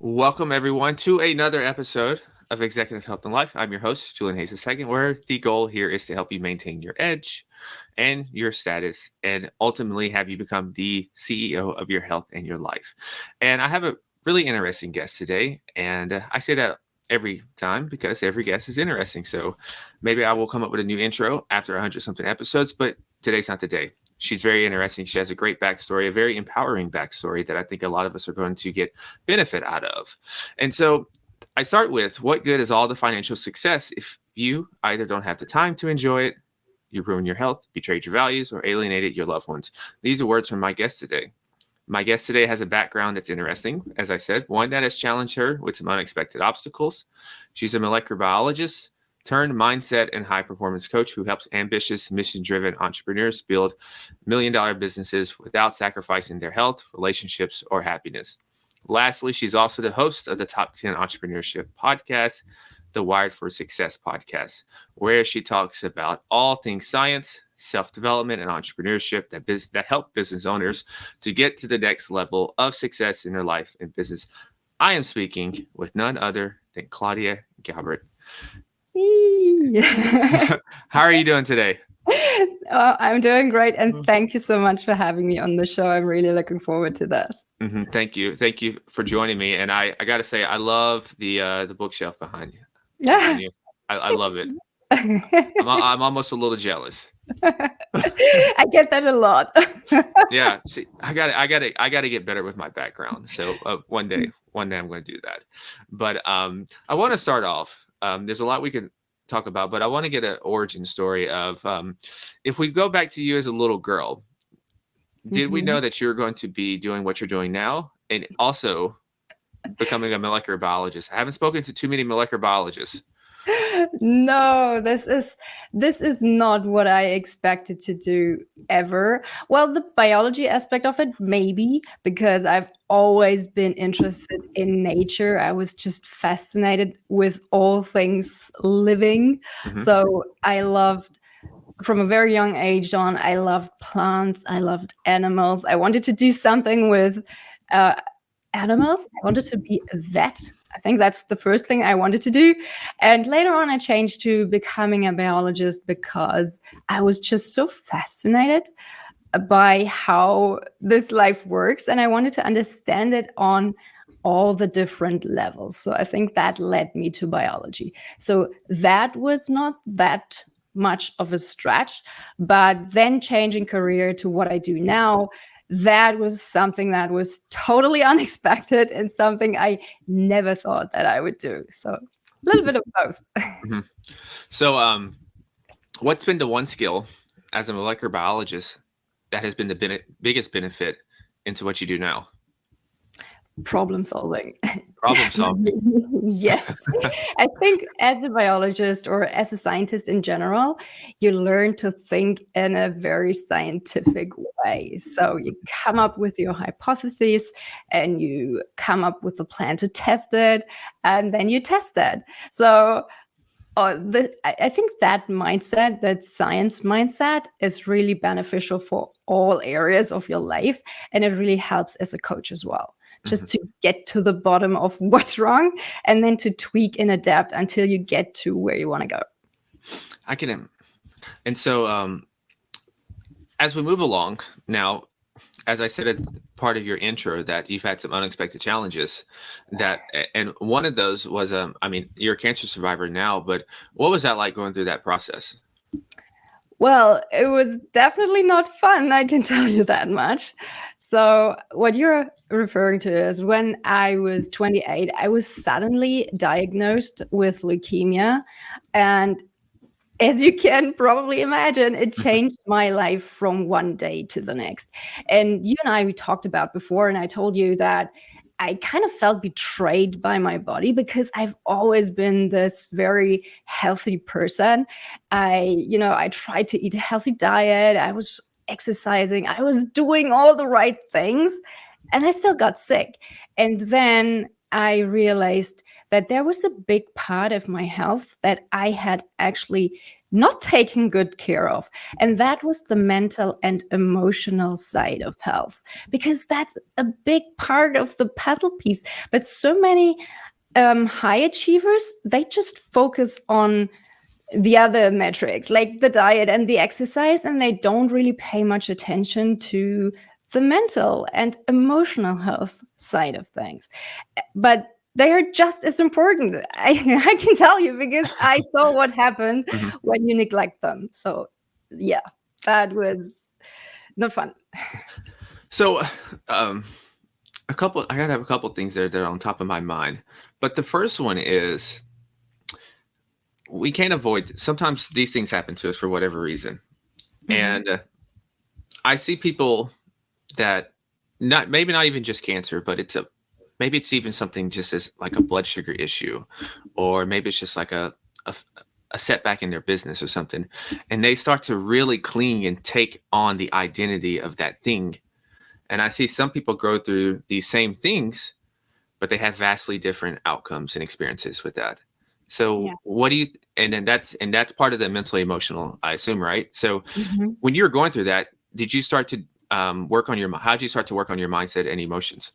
Welcome, everyone, to another episode of Executive Health and Life. I'm your host, Julian Hayes II, where the goal here is to help you maintain your edge and your status and ultimately have you become the CEO of your health and your life. And I have a really interesting guest today. And I say that every time because every guest is interesting. So maybe I will come up with a new intro after 100 something episodes, but today's not the day. She's very interesting. She has a great backstory, a very empowering backstory that I think a lot of us are going to get benefit out of. And so I start with, what good is all the financial success if you either don't have the time to enjoy it, you ruin your health, betrayed your values, or alienated your loved ones? These are words from my guest today. My guest today has a background that's interesting, as I said, one that has challenged her with some unexpected obstacles. She's a molecular biologist turned mindset and high performance coach who helps ambitious, mission driven entrepreneurs build $1 million businesses without sacrificing their health, relationships, or happiness. Lastly, she's also the host of the Top 10 Entrepreneurship podcast, the Wired for Success podcast, where she talks about all things science, self-development, and entrepreneurship that help business owners to get to the next level of success in their life and business. I am speaking with none other than Claudia Garbutt. How are you doing today? I'm doing great, and thank you so much for having me on the show. I'm really looking forward to this. Thank you for joining me. And I got to say, I love the bookshelf behind you. Yeah, I love it. I'm almost a little jealous. I get that a lot. Yeah, see, I got to get better with my background. So one day I'm going to do that. But I want to start off. There's a lot we can talk about, but I want to get an origin story of if we go back to you as a little girl. Did we know that you're going to be doing what you're doing now, and also becoming a molecular biologist? I haven't spoken to too many molecular biologists. No, this is not what I expected to do ever. Well, the biology aspect of it, maybe, because I've always been interested in nature. I was just fascinated with all things living. So I loved, from a very young age on, I loved plants, I loved animals. I wanted to do something with animals. I wanted to be a vet. I think that's the first thing I wanted to do. And later on, I changed to becoming a biologist because I was just so fascinated by how this life works. And I wanted to understand it on all the different levels. So I think that led me to biology. So that was not that much of a stretch, but then changing career to what I do now, that was something that was totally unexpected and something I never thought that I would do. So a little bit of both. So what's been the one skill as a molecular biologist that has been the biggest benefit into what you do now? Problem solving. Problem solving. Yes. I think as a biologist or as a scientist in general, you learn to think in a very scientific way. So you come up with your hypotheses and you come up with a plan to test it, and then you test it. So I think that mindset, that science mindset, is really beneficial for all areas of your life. And it really helps as a coach as well, just to get to the bottom of what's wrong and then to tweak and adapt until you get to where you want to go. I can. And so as we move along now, as I said at part of your intro, that you've had some unexpected challenges and one of those was, you're a cancer survivor now, but what was that like going through that process? Well, it was definitely not fun, I can tell you that much. So what you're referring to is when I was 28, I was suddenly diagnosed with leukemia. And as you can probably imagine, it changed my life from one day to the next. And you and I, we talked about before, and I told you that I kind of felt betrayed by my body because I've always been this very healthy person. I tried to eat a healthy diet. I was exercising. I was doing all the right things, and I still got sick. And then I realized that there was a big part of my health that I had actually not taken good care of. And that was the mental and emotional side of health, because that's a big part of the puzzle piece. But so many high achievers, they just focus on the other metrics like the diet and the exercise, and they don't really pay much attention to the mental and emotional health side of things. But they are just as important. I can tell you, because I saw what happened Mhm. when you neglect them. So yeah, that was not fun. So, um, I gotta have a couple things there that are on top of my mind. But the first one is we can't avoid. Sometimes these things happen to us for whatever reason, Mhm. and I see people that maybe not even just cancer, but maybe it's even something just as like a blood sugar issue, or maybe it's just like a, a setback in their business or something, and they start to really cling and take on the identity of that thing. And I see some people go through these same things, but they have vastly different outcomes and experiences with that. So Yeah. what do you, and that's part of the mentally emotional, I assume, right? So Mhm. when you were going through that, did you start to work on how did you start to work on your mindset and emotions?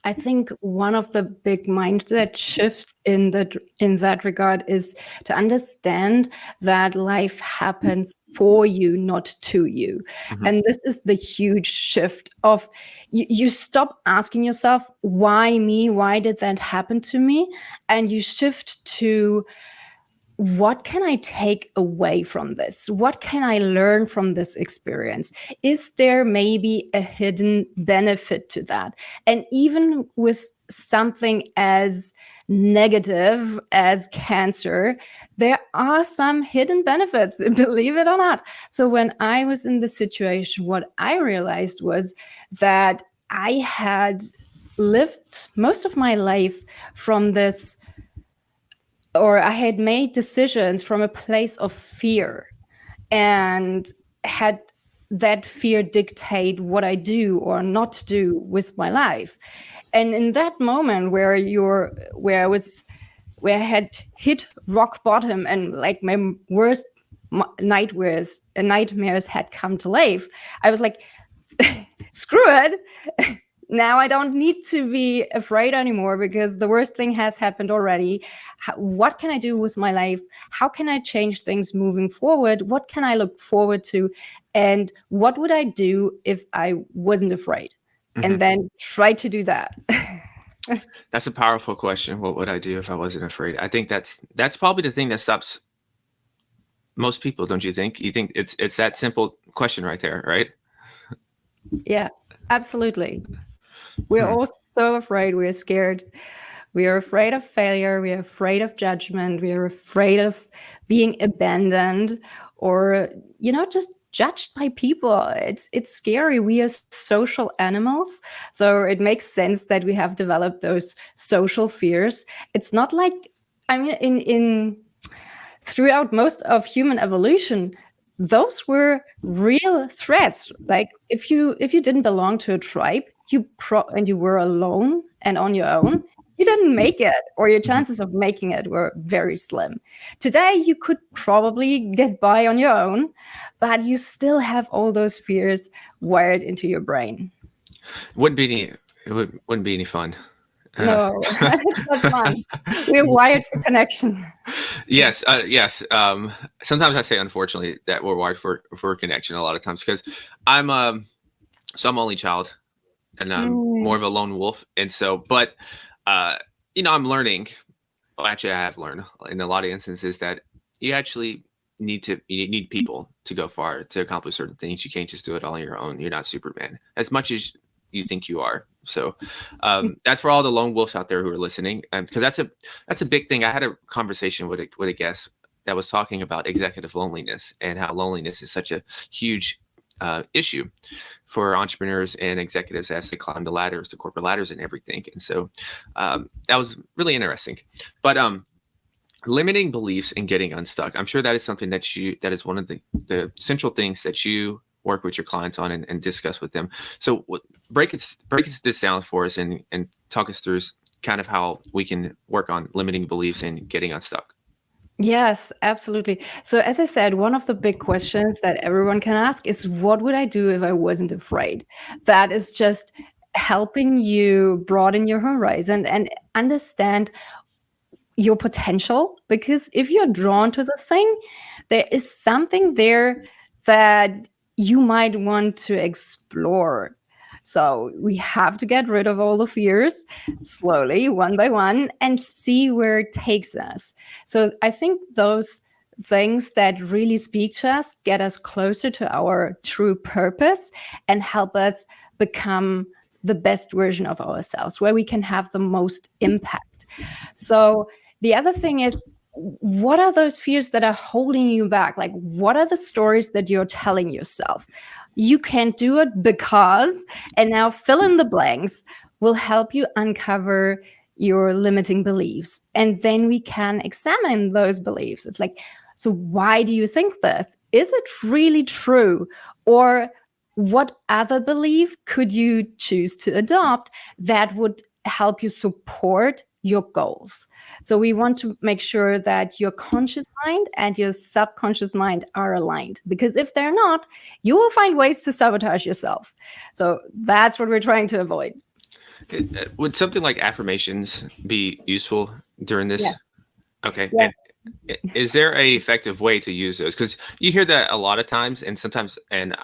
I think one of the big mindset shifts in that regard is to understand that life happens for you, not to you. Hmm. And this is the huge shift of you stop asking yourself, why me? Why did that happen to me? And you shift to, what can I take away from this? What can I learn from this experience? Is there maybe a hidden benefit to that? And even with something as negative as cancer, there are some hidden benefits, believe it or not. So when I was in the situation, what I realized was that I had lived most of my life from this, or I had made decisions from a place of fear, and had that fear dictate what I do or not do with my life. And in that moment where I had hit rock bottom, and like my worst nightmares had come to life, I was like, screw it. Now I don't need to be afraid anymore, because the worst thing has happened already. What can I do with my life? How can I change things moving forward? What can I look forward to? And what would I do if I wasn't afraid? Hmm. And then try to do that. That's a powerful question. What would I do if I wasn't afraid? I think that's probably the thing that stops most people, don't you think? You think it's that simple question right there, right? Yeah, absolutely. We're Hmm. all so afraid. We're scared. We are afraid of failure. We are afraid of judgment. We are afraid of being abandoned, or, just judged by people. It's scary. We are social animals. So it makes sense that we have developed those social fears. It's not like, I mean, in throughout most of human evolution, those were real threats. Like if you didn't belong to a tribe, and you were alone and on your own, you didn't make it, or your Hmm. chances of making it were very slim. Today you could probably get by on your own, but you still have all those fears wired into your brain. Wouldn't be any wouldn't be any fun. Uh, No, it's not fun. We're wired for connection. yes, yes. Sometimes I say, unfortunately, that we're wired for connection a lot of times because I'm some only child, and I'm more Mm, of a lone wolf, and so, but uh, I'm learning. Well, actually, I have learned in a lot of instances that you actually you need people to go far to accomplish certain things. You can't just do it all on your own. You're not Superman as much as you think you are. So that's for all the lone wolves out there who are listening, because that's a big thing. I had a conversation with a guest that was talking about executive loneliness and how loneliness is such a huge issue for entrepreneurs and executives as they climb the ladders, the corporate ladders, and everything. And so that was really interesting. But limiting beliefs and getting unstuck. I'm sure that is something that is one of the central things that you work with your clients on and discuss with them. So break this down for us and talk us through kind of how we can work on limiting beliefs and getting unstuck. Yes, absolutely. So, as I said, one of the big questions that everyone can ask is, what would I do if I wasn't afraid? That is just helping you broaden your horizon and understand your potential. Because if you're drawn to the thing, there is something there that you might want to explore. So we have to get rid of all the fears slowly, one by one, and see where it takes us. So I think those things that really speak to us get us closer to our true purpose and help us become the best version of ourselves, where we can have the most impact. So the other thing is, what are those fears that are holding you back? Like, what are the stories that you're telling yourself? You can't do it because, and now fill in the blanks will help you uncover your limiting beliefs. And then we can examine those beliefs. It's like, so why do you think this? Is it really true? Or what other belief could you choose to adopt that would help you support your goals? So we want to make sure that your conscious mind and your subconscious mind are aligned, because if they're not, you will find ways to sabotage yourself. So that's what we're trying to avoid. Would something like affirmations be useful during Yeah. this? Okay. Yeah. And is there a effective way to use those? Because you hear that a lot of times, and sometimes, and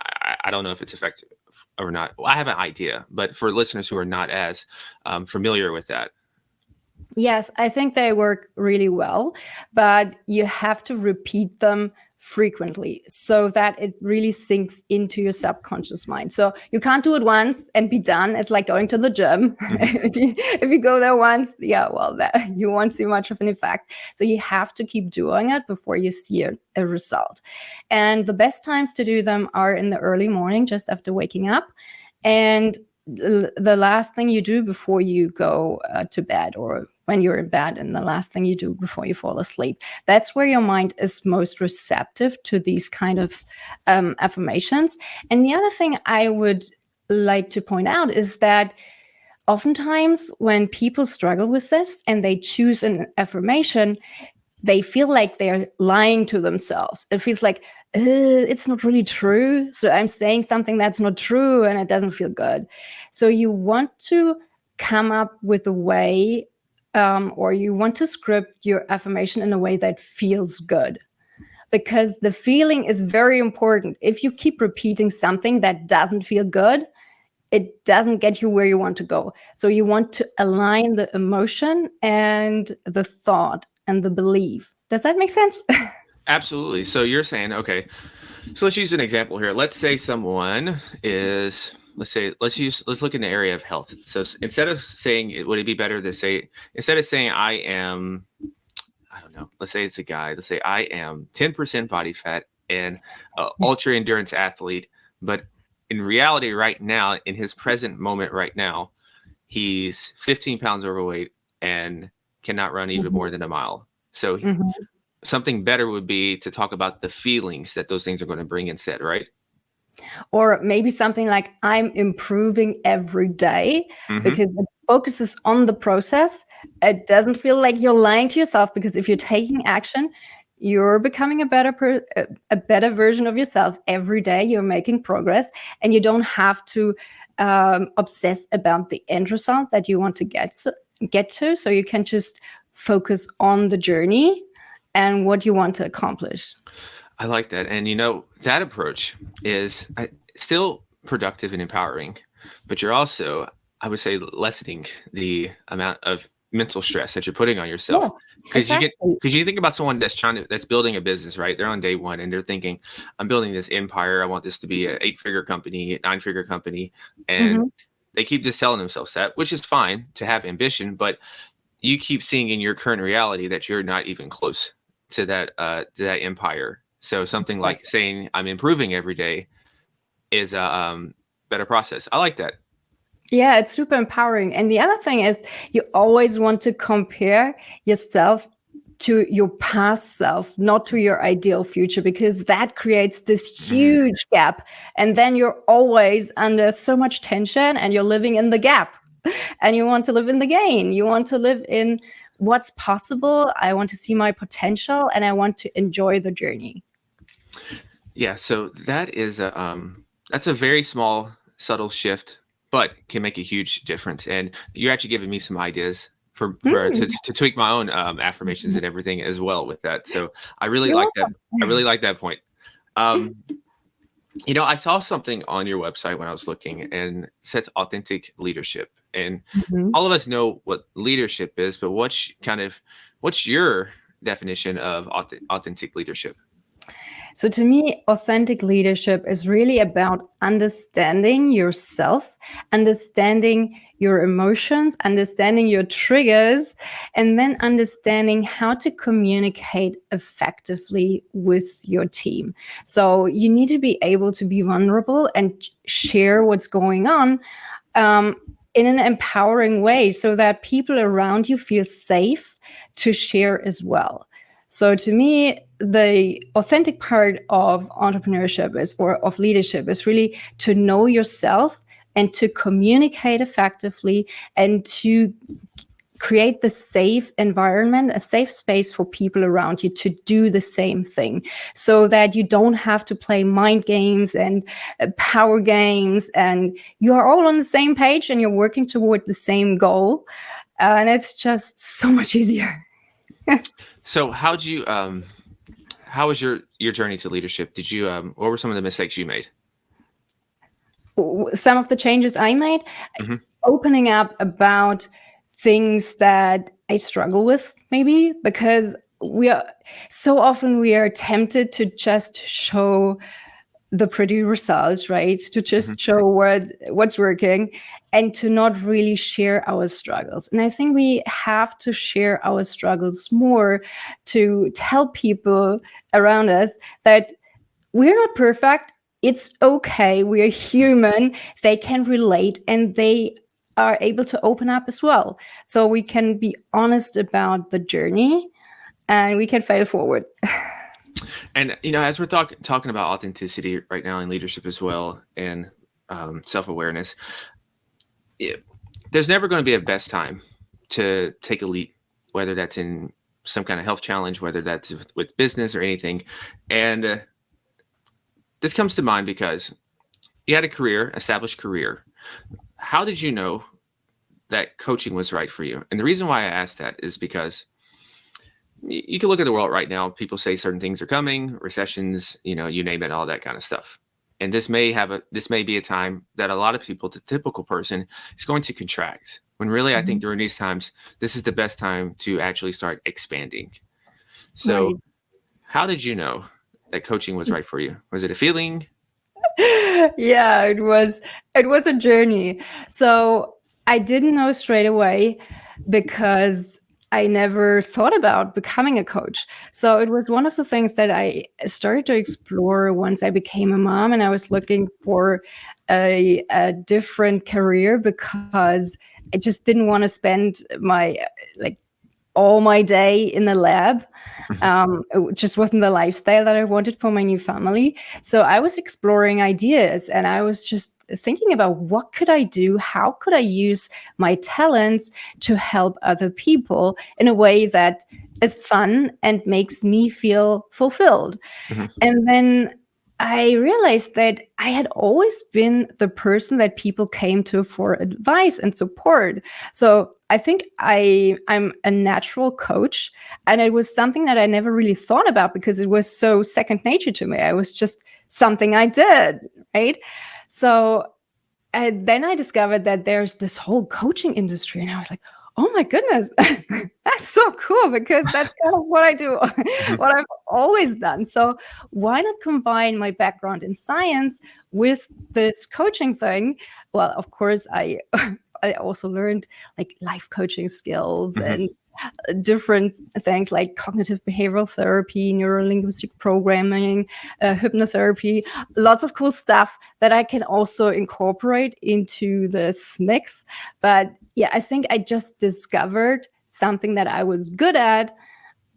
I don't know if it's effective or not. Well, I have an idea, but for listeners who are not as familiar with that. Yes, I think they work really well, but you have to repeat them frequently so that it really sinks into your subconscious mind. So you can't do it once and be done. It's like going to the gym. Mhm. If you go there once, yeah, well, that, you won't see much of an effect. So you have to keep doing it before you see a result. And the best times to do them are in the early morning, just after waking up. And the last thing you do before you go to bed, or when you're in bed, and the last thing you do before you fall asleep. That's where your mind is most receptive to these kind of affirmations. And the other thing I would like to point out is that oftentimes when people struggle with this and they choose an affirmation, they feel like they're lying to themselves. It feels like, it's not really true. So I'm saying something that's not true and it doesn't feel good. So you want to come up with a way, or you want to script your affirmation in a way that feels good. Because the feeling is very important. If you keep repeating something that doesn't feel good, it doesn't get you where you want to go. So you want to align the emotion and the thought and the belief. Does that make sense? Absolutely. So you're saying, okay, so let's use an example here. Let's say someone is, let's look in the area of health. So instead of saying, would it be better to say, instead of saying I am, I don't know, let's say it's a guy, let's say I am 10% body fat and ultra endurance athlete, but in reality right now, in his present moment right now, he's 15 pounds overweight and cannot run even more than a mile. So Mhm. something better would be to talk about the feelings that those things are going to bring instead, right? Or maybe something like, I'm improving every day, Mm-hmm. because it focuses on the process. It doesn't feel like you're lying to yourself, because if you're taking action, you're becoming a better version of yourself every day. You're making progress, and you don't have to obsess about the end result that you want to get to. So you can just focus on the journey and what you want to accomplish. I like that. And that approach is still productive and empowering, but you're also, I would say, lessening the amount of mental stress that you're putting on yourself. Yes, Because exactly. you think about someone that's building a business, right? They're on day one and they're thinking, I'm building this empire. I want this to be an 8-figure company, 9-figure company. And Mhm. they keep just telling themselves that, which is fine to have ambition, but you keep seeing in your current reality that you're not even close to that empire. So something like saying I'm improving every day is a better process. I like that. Yeah, it's super empowering. And the other thing is, you always want to compare yourself to your past self, not to your ideal future, because that creates this Mhm. huge gap. And then you're always under so much tension and you're living in the gap. And you want to live in the gain. You want to live in what's possible. I want to see my potential, and I want to enjoy the journey. Yeah, so that's a very small, subtle shift, but can make a huge difference. And you're actually giving me some ideas to tweak my own affirmations and everything as well with that. So I really You're like that. welcome. I really like that point. Um, I saw something on your website when I was looking, and it says authentic leadership. And Mhm. all of us know what leadership is, but what's your definition of authentic leadership? So to me, authentic leadership is really about understanding yourself, understanding your emotions, understanding your triggers, and then understanding how to communicate effectively with your team. So you need to be able to be vulnerable and share what's going on, um, in an empowering way so that people around you feel safe to share as well. So to me, the authentic part of entrepreneurship is, or of leadership, is really to know yourself and to communicate effectively and to create the safe environment, a safe space for people around you to do the same thing, so that you don't have to play mind games and power games, and you are all on the same page and you're working toward the same goal. And it's just so much easier. So how was your journey to leadership? Did you what were some of the mistakes you made? Some of the changes I made, Hmm. opening up about things that I struggle with, maybe because we are tempted to just show the pretty results, right? To Hmm. just show what's working and to not really share our struggles. And I think we have to share our struggles more, to tell people around us that we're not perfect. It's okay. We're human. They can relate and they are able to open up as well. So we can be honest about the journey and we can fail forward. And as we're talking about authenticity right now in leadership as well, and self-awareness, there's never going to be a best time to take a leap, whether that's in some kind of health challenge, whether that's with business or anything. And this comes to mind because you had a career, established career. How did you know that coaching was right for you? And the reason why I asked that is because you can look at the world right now. People say certain things are coming, recessions, you name it, all that kind of stuff. And this may be a time that a lot of people, the typical person, is going to contract. When really, I think during these times, this is the best time to actually start expanding. So, Right. how did you know that coaching was right for you? Was it a feeling? Yeah, it was a journey. So I didn't know straight away because I never thought about becoming a coach. So it was one of the things that I started to explore once I became a mom, and I was looking for a different career because I just didn't want to spend my like all my day in the lab. Mhm. It just wasn't the lifestyle that I wanted for my new family. So I was exploring ideas and I was just thinking about what could I do? How could I use my talents to help other people in a way that is fun and makes me feel fulfilled? Mhm. And then I realized that I had always been the person that people came to for advice and support. So I think I'm a natural coach. And it was something that I never really thought about because it was so second nature to me. I was just something I did, right? So and then I discovered that there's this whole coaching industry, and I was like, "Oh my goodness, that's so cool!" Because that's kind of what I do, Mhm. what I've always done. So why not combine my background in science with this coaching thing? Well, of course, I I also learned like life coaching skills Mhm. and different things like cognitive behavioral therapy, neurolinguistic programming, hypnotherapy, lots of cool stuff that I can also incorporate into this mix. But yeah, I think I just discovered something that I was good at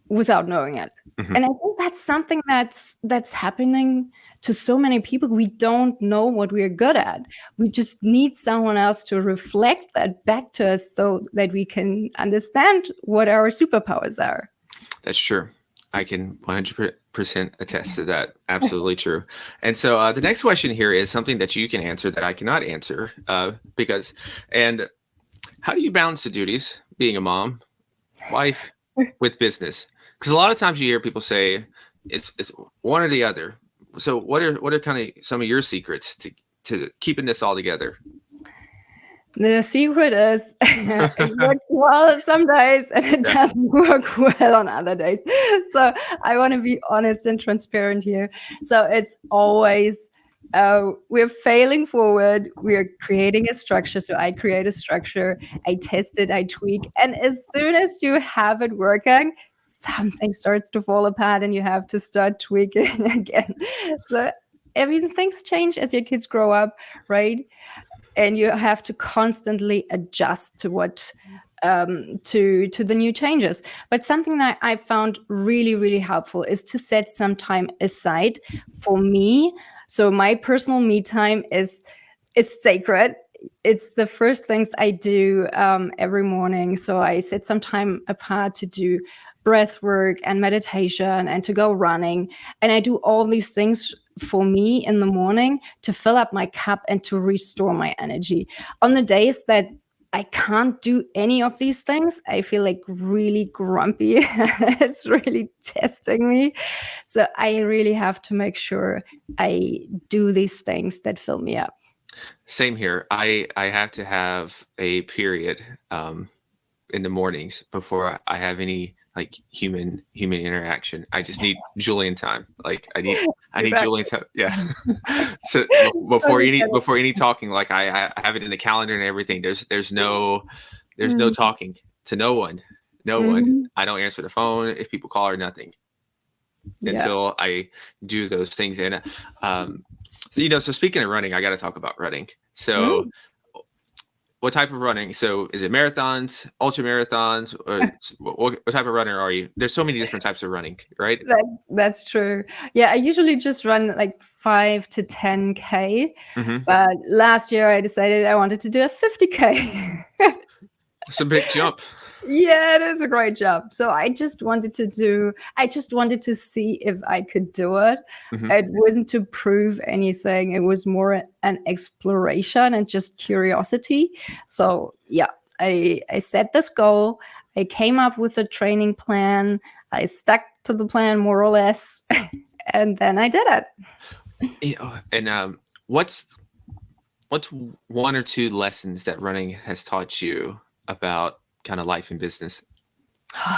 without knowing it. Mhm. And I think that's something that's happening to so many people. We don't know what we're good at. We just need someone else to reflect that back to us so that we can understand what our superpowers are. That's true. I can 100% attest to that. Absolutely true. And so the next question here is something that you can answer that I cannot answer and how do you balance the duties, being a mom, wife, with business? Because a lot of times you hear people say it's one or the other. So what are kind of some of your secrets to keeping this all together? The secret is it works well some days and it Yeah. doesn't work well on other days. So I want to be honest and transparent here. So it's always we're failing forward. We're creating a structure. So I create a structure, I test it, I tweak. And as soon as you have it working, something starts to fall apart and you have to start tweaking again. So things change as your kids grow up, right? And you have to constantly adjust to what to the new changes. But something that I found really really helpful is to set some time aside for me. So my personal me time is sacred. It's the first things I do every morning. So I set some time apart to do breath work and meditation and to go running. And I do all these things for me in the morning to fill up my cup and to restore my energy. On the days that I can't do any of these things, I feel like really grumpy. It's really testing me. So I really have to make sure I do these things that fill me up. Same here. I have to have a period in the mornings before I have any like human interaction. I just need Julian time. Like I need Exactly. Julian time. Yeah. So before any talking, like I have it in the calendar and everything. There's no talking to no one. No one. Mhm. I don't answer the phone if people call or nothing Yeah. until I do those things. And so speaking of running, I got to talk about running. So Mm. what type of running? So is it marathons, ultra marathons, or what type of runner are you? There's so many different types of running, right? That's true. Yeah, I usually just run like 5 to 10K. Mm-hmm. But last year I decided I wanted to do a 50K. It's a big jump. Yeah, it is a great job. So I just wanted to see if I could do it. Mm-hmm. It wasn't to prove anything. It was more an exploration and just curiosity. So yeah, I set this goal. I came up with a training plan. I stuck to the plan more or less. And then I did it. And what's one or two lessons that running has taught you about kind of life and business?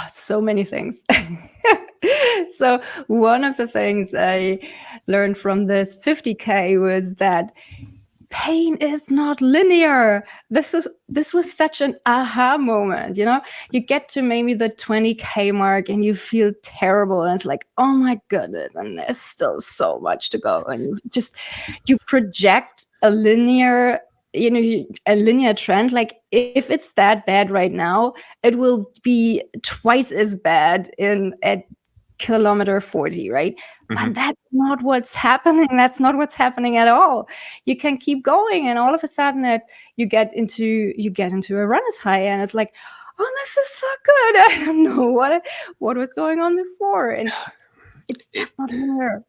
So many things. So one of the things I learned from this 50K was that pain is not linear. This was such an aha moment. You get to maybe the 20K mark and you feel terrible and it's like, oh my goodness, and there's still so much to go, and you project a linear trend. Like if it's that bad right now, it will be twice as bad at kilometer 40, right? Mm-hmm. But that's not what's happening. That's not what's happening at all. You can keep going, and all of a sudden you get into a runner's high, and it's like, oh, this is so good. I don't know what was going on before, and it's just not linear.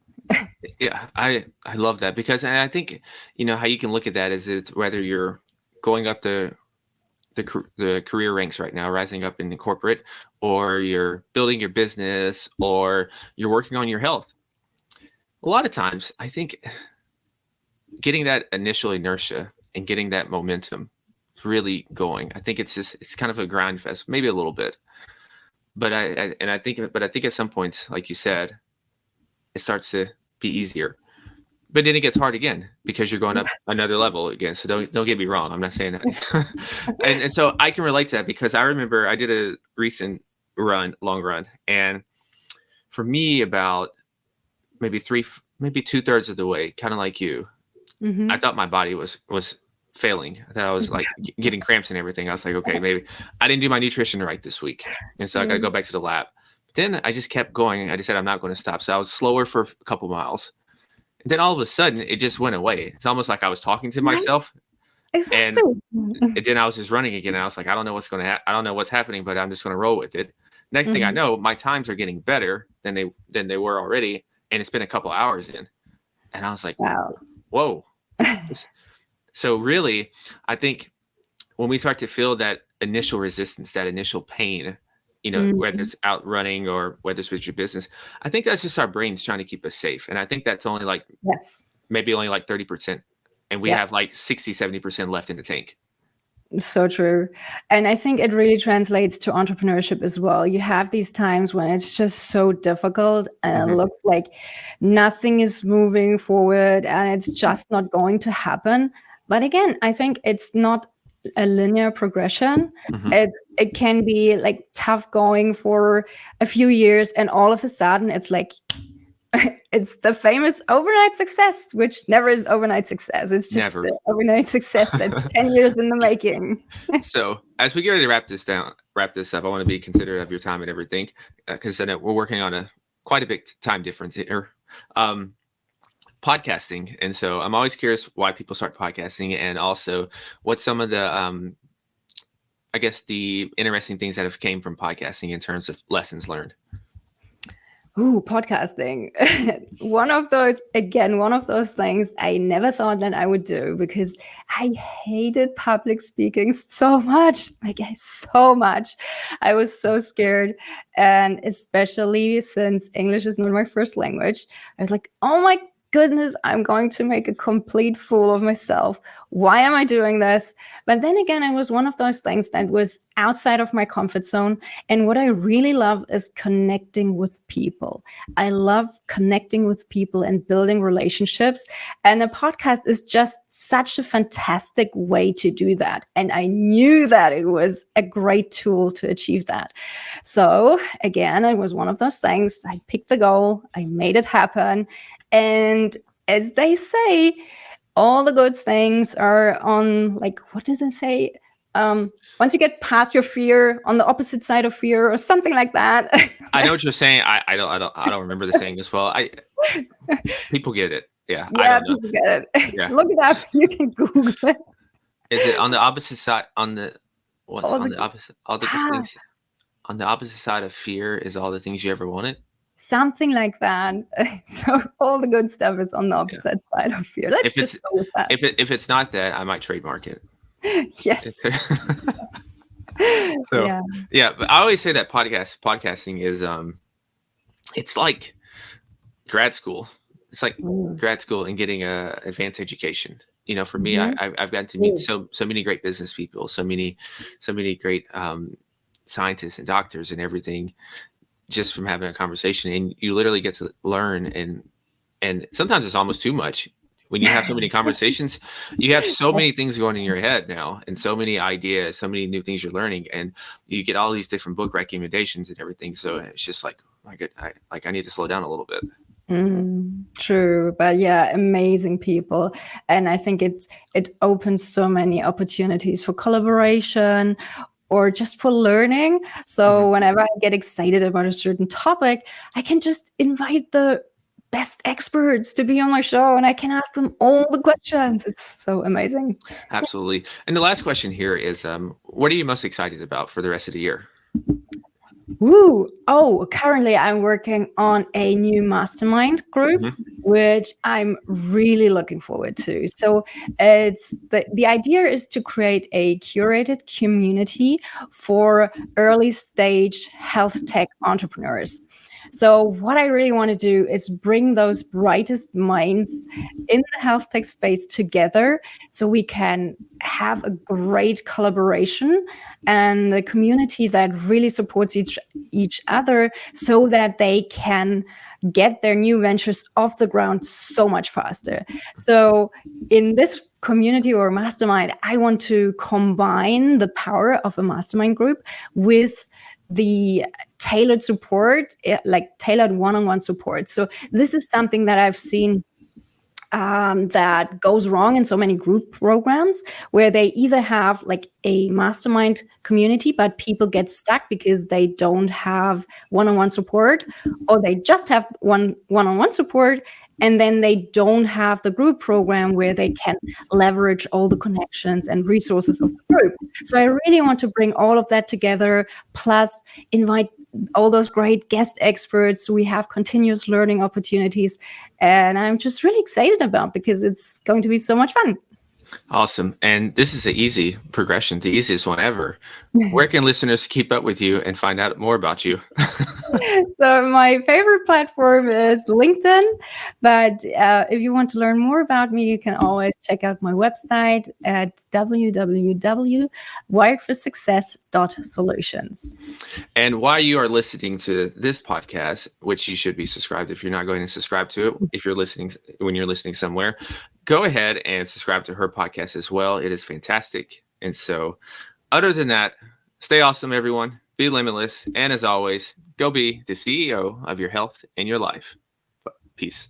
Yeah, I love that because and I think how you can look at that is it's whether you're going up the career ranks right now, rising up in the corporate, or you're building your business, or you're working on your health. A lot of times, I think getting that initial inertia and getting that momentum really going. I think it's kind of a grind fest, maybe a little bit, but I think at some points, like you said, it starts to be easier. But then it gets hard again because you're going up another level again. So don't get me wrong. I'm not saying that. and so I can relate to that because I remember I did a recent long run. And for me, about maybe 2/3 of the way, kind of like you, I thought my body was failing. I thought I was like getting cramps and everything. I was like, okay, maybe I didn't do my nutrition right this week. And so I got to go back to the lab. Then I just kept going. I just said, I'm not going to stop. So I was slower for a couple miles. And then all of a sudden, it just went away. It's almost like I was talking to Right? myself. And Exactly. then I was just running again. And I was like, I don't know what's going to I don't know what's happening, but I'm just going to roll with it. Next thing I Mhm. know, my times are getting better than they were already. And it's been a couple hours in. And I was like, Wow. whoa. So really, I think when we start to feel that initial resistance, that initial pain, whether Mhm. it's out running or whether it's with your business, I think that's just our brains trying to keep us safe. And I think that's only like Yes. maybe only like 30%. And we Yeah. have like 60, 70% left in the tank. So true. And I think it really translates to entrepreneurship as well. You have these times when it's just so difficult and it Mm-hmm. looks like nothing is moving forward and it's just not going to happen. But again, I think it's not a linear progression. Mm-hmm. It can be like tough going for a few years and all of a sudden it's like it's the famous overnight success, which never is overnight success. It's just Never. the overnight success that's 10 years in the making. So as we get ready to wrap this up, I want to be considerate of your time and everything, because I know we're working on quite a big time difference here. Um, Podcasting, and so I'm always curious why people start podcasting, and also what some of the I guess the interesting things that have came from podcasting in terms of lessons learned. Ooh, podcasting. One of those things I never thought that I would do because I hated public speaking so much. So much. I was so scared. And especially since English is not my first language, I was like, oh my goodness, I'm going to make a complete fool of myself. Why am I doing this? But then again, it was one of those things that was outside of my comfort zone. And what I really love is connecting with people. I love connecting with people and building relationships. And a podcast is just such a fantastic way to do that. And I knew that it was a great tool to achieve that. So again, it was one of those things. I picked the goal, I made it happen. And as they say, all the good things are on, like, what does it say? Once you get past your fear, on the opposite side of fear, or something like that. I know what you're saying. I don't remember the saying as well. People get it. Yeah, I Yeah, don't know. people get it. Yeah, Look it up. You can Google it. is it on the opposite side? What's All on the the opposite? All the good things on the opposite side of fear is all the things you ever wanted. something like that. So all the good stuff is on the Yeah. opposite side of fear. Let's If just it's go with that. if it's not that, I might trademark it. Yes. So Yeah. yeah, but I always say that podcasting is it's like grad school. It's like Mm. grad school and getting a advanced education. For me, Mhm. I've gotten to meet so many great business people, so many great scientists and doctors and everything, just from having a conversation. And you literally get to learn, and sometimes it's almost too much. When you have so many conversations, you have so many things going in your head now, and so many ideas, so many new things you're learning, and you get all these different book recommendations and everything. So it's just like, my God, I need to slow down a little bit. True, but yeah, amazing people, and I think it opens so many opportunities for collaboration or just for learning. So whenever I get excited about a certain topic, I can just invite the best experts to be on my show, and I can ask them all the questions. It's so amazing. Absolutely. And the last question here is, what are you most excited about for the rest of the year? Woo! Oh, currently I'm working on a new mastermind group, which I'm really looking forward to. So it's the idea is to create a curated community for early stage health tech entrepreneurs. So what I really want to do is bring those brightest minds in the health tech space together so we can have a great collaboration and a community that really supports each other so that they can get their new ventures off the ground so much faster. So in this community or mastermind, I want to combine the power of a mastermind group with the tailored support, like tailored one-on-one support. So this is something that I've seen that goes wrong in so many group programs, where they either have like a mastermind community, but people get stuck because they don't have one-on-one support, or they just have one-on-one support, and then they don't have the group program where they can leverage all the connections and resources of the group. So I really want to bring all of that together, plus invite all those great guest experts. We have continuous learning opportunities, and I'm just really excited about, because it's going to be so much fun. Awesome. And this is an easy progression, the easiest one ever. Where can listeners keep up with you and find out more about you? So my favorite platform is LinkedIn, but if you want to learn more about me, you can always check out my website at www.wiredforsuccess.solutions. And while you are listening to this podcast, which you should be subscribed if you're not going to subscribe to it, if you're listening when you're listening somewhere, go ahead and subscribe to her podcast as well. It is fantastic. And so, other than that, stay awesome, everyone. Be limitless. And as always, go be the CEO of your health and your life. Peace.